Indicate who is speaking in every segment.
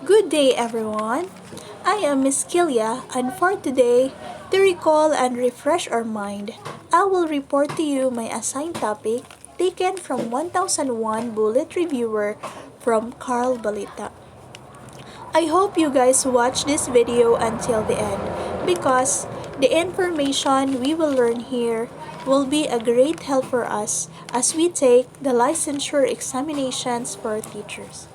Speaker 1: Good day, everyone. I am Miss Kilia, and for today, to recall and refresh our mind, I will report to you my assigned topic taken from 1001 Bullet Reviewer from Carl Balita. I hope you guys watch this video until the end because the information we will learn here will be a great help for us as we take the licensure examinations for teachers.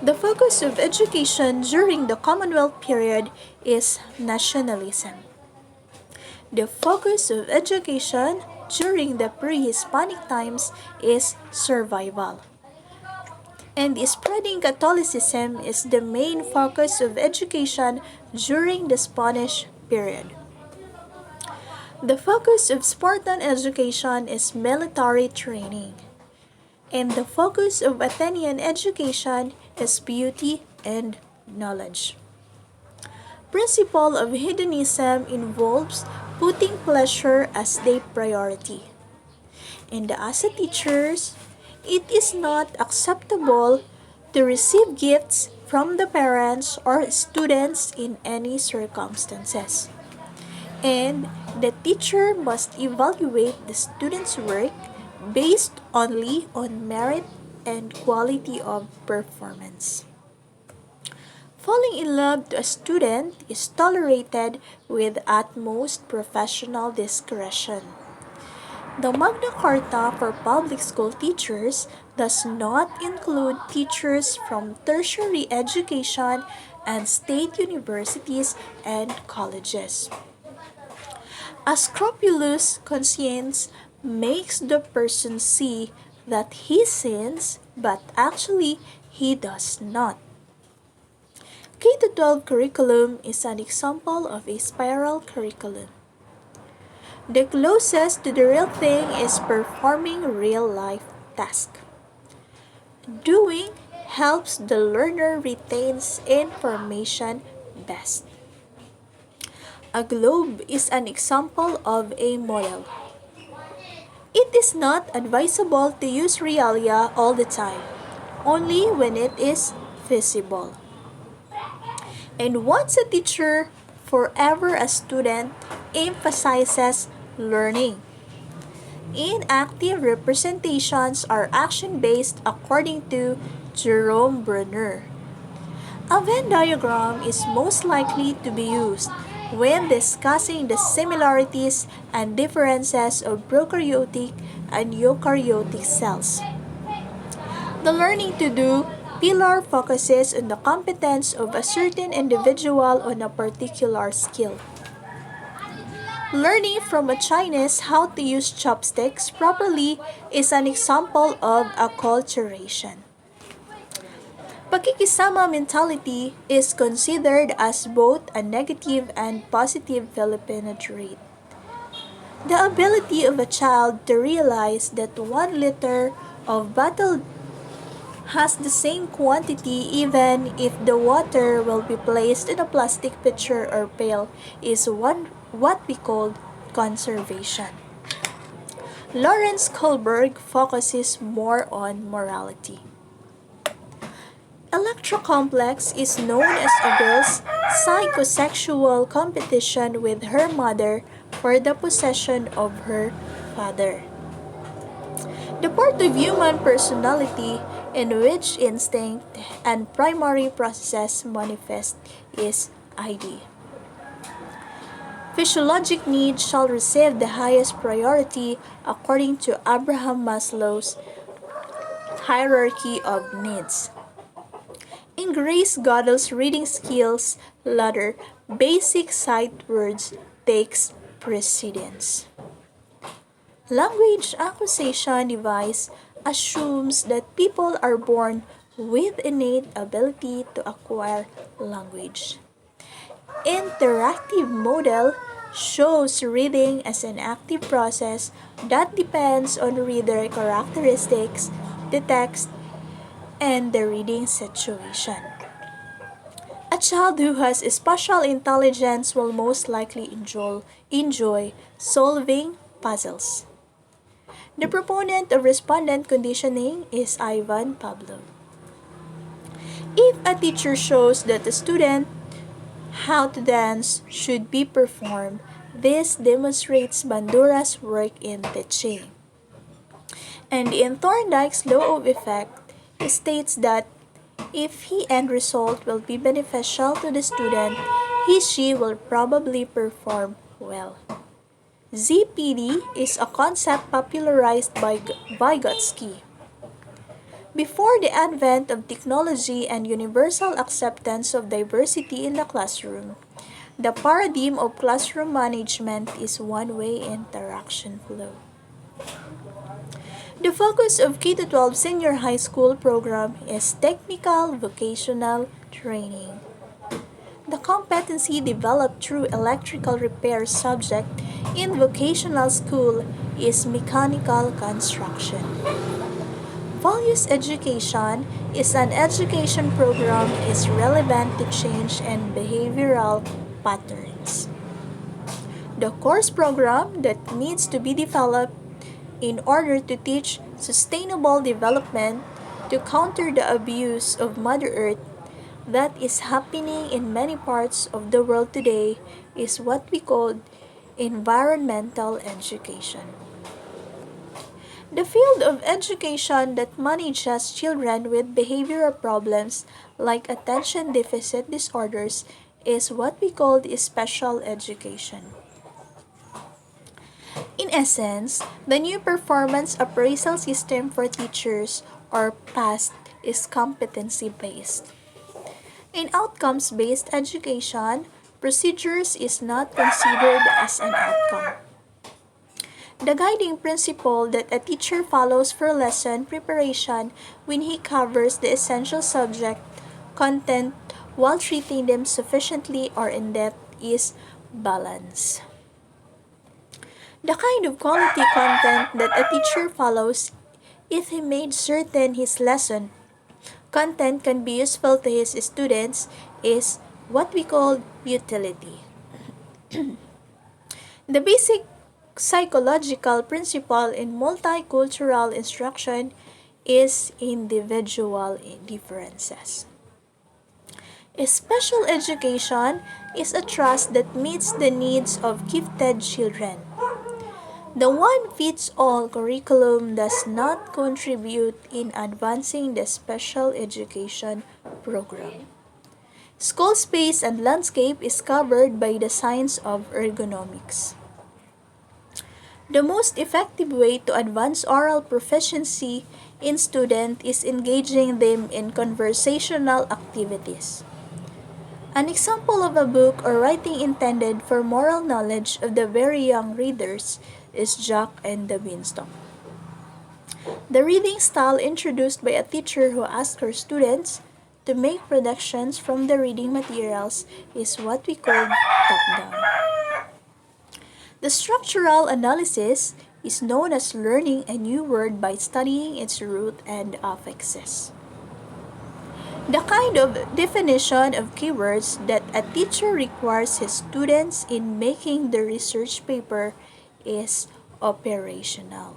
Speaker 1: The focus of education during the Commonwealth period is nationalism. The focus of education during the pre-Hispanic times is survival. And spreading Catholicism is the main focus of education during the Spanish period. The focus of Spartan education is military training. And the focus of Athenian education is beauty and knowledge. Principle of hedonism involves putting pleasure as the priority. And as a teachers, it is not acceptable to receive gifts from the parents or students in any circumstances. And the teacher must evaluate the student's work based only on merit and quality of performance. Falling in love to a student is tolerated with utmost professional discretion. The Magna Carta for public school teachers does not include teachers from tertiary education and state universities and colleges. A scrupulous conscience makes the person see that he sins, but actually he does not. K-12 curriculum is an example of a spiral curriculum. The closest to the real thing is performing real-life tasks. Doing helps the learner retains information best. A globe is an example of a model. It is not advisable to use realia all the time, only when it is feasible. And once a teacher, forever a student, emphasizes learning. Inactive representations are action-based according to Jerome Bruner. A Venn diagram is most likely to be used when discussing the similarities and differences of prokaryotic and eukaryotic cells. The learning to do pillar focuses on the competence of a certain individual on a particular skill. Learning from a Chinese how to use chopsticks properly is an example of acculturation. Pakikisama mentality is considered as both a negative and positive Filipino trait. The ability of a child to realize that 1 liter of bottled has the same quantity even if the water will be placed in a plastic pitcher or pail is what we call conservation. Lawrence Kohlberg focuses more on morality. Electrocomplex is known as a girl's psychosexual competition with her mother for the possession of her father. The part of human personality in which instinct and primary processes manifest is ID. Physiologic needs shall receive the highest priority according to Abraham Maslow's hierarchy of needs. In Grace Goodell's reading skills ladder, basic sight words takes precedence. Language acquisition device assumes that people are born with innate ability to acquire language. Interactive model shows reading as an active process that depends on reader characteristics, the text, and the reading situation. A child who has spatial intelligence will most likely enjoy solving puzzles. The proponent of respondent conditioning is Ivan Pavlov. If a teacher shows that the student how to dance should be performed, this demonstrates Bandura's work in teaching. And in Thorndike's law of effect, it states that if the end result will be beneficial to the student, she will probably perform well. ZPD is a concept popularized by Vygotsky. Before the advent of technology and universal acceptance of diversity in the classroom, the paradigm of classroom management is one-way interaction flow. The focus of K-12 senior high school program is technical vocational training. The competency developed through electrical repair subject in vocational school is mechanical construction. Values education is an education program is relevant to change in behavioral patterns. The course program that needs to be developed in order to teach sustainable development to counter the abuse of Mother Earth that is happening in many parts of the world today is what we call environmental education. The field of education that manages children with behavioral problems like attention deficit disorders is what we call special education. In essence, the new performance appraisal system for teachers, or PAST, is competency-based. In outcomes-based education, procedures is not considered as an outcome. The guiding principle that a teacher follows for lesson preparation when he covers the essential subject content while treating them sufficiently or in depth is balance. The kind of quality content that a teacher follows if he made certain his lesson content can be useful to his students is what we call utility. The basic psychological principle in multicultural instruction is individual differences. Special education is a trust that meets the needs of gifted children. The one-fits-all curriculum does not contribute in advancing the special education program. School space and landscape is covered by the science of ergonomics. The most effective way to advance oral proficiency in students is engaging them in conversational activities. An example of a book or writing intended for moral knowledge of the very young readers is Jack and the Beanstalk. The reading style introduced by a teacher who asks her students to make productions from the reading materials is what we call top-down. The structural analysis is known as learning a new word by studying its root and affixes. The kind of definition of keywords that a teacher requires his students in making the research paper is operational.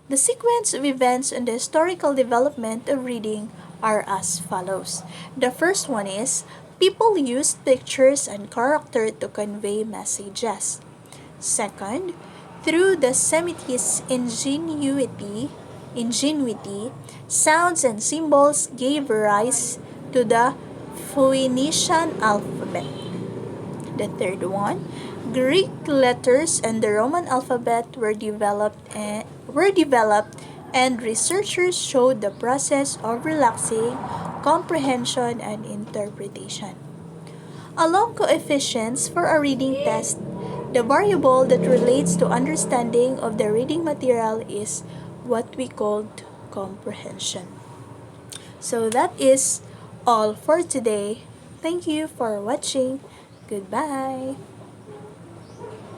Speaker 1: The sequence of events in the historical development of reading are as follows. The first one is people used pictures and character to convey messages. Second, through the Semites' ingenuity, sounds and symbols gave rise to the Phoenician alphabet. The third one, Greek letters and the Roman alphabet were developed and researchers showed the process of relaxing comprehension and interpretation. Along coefficients for a reading test, the variable that relates to understanding of the reading material is what we called comprehension. So that is all for today. Thank you for watching. Goodbye.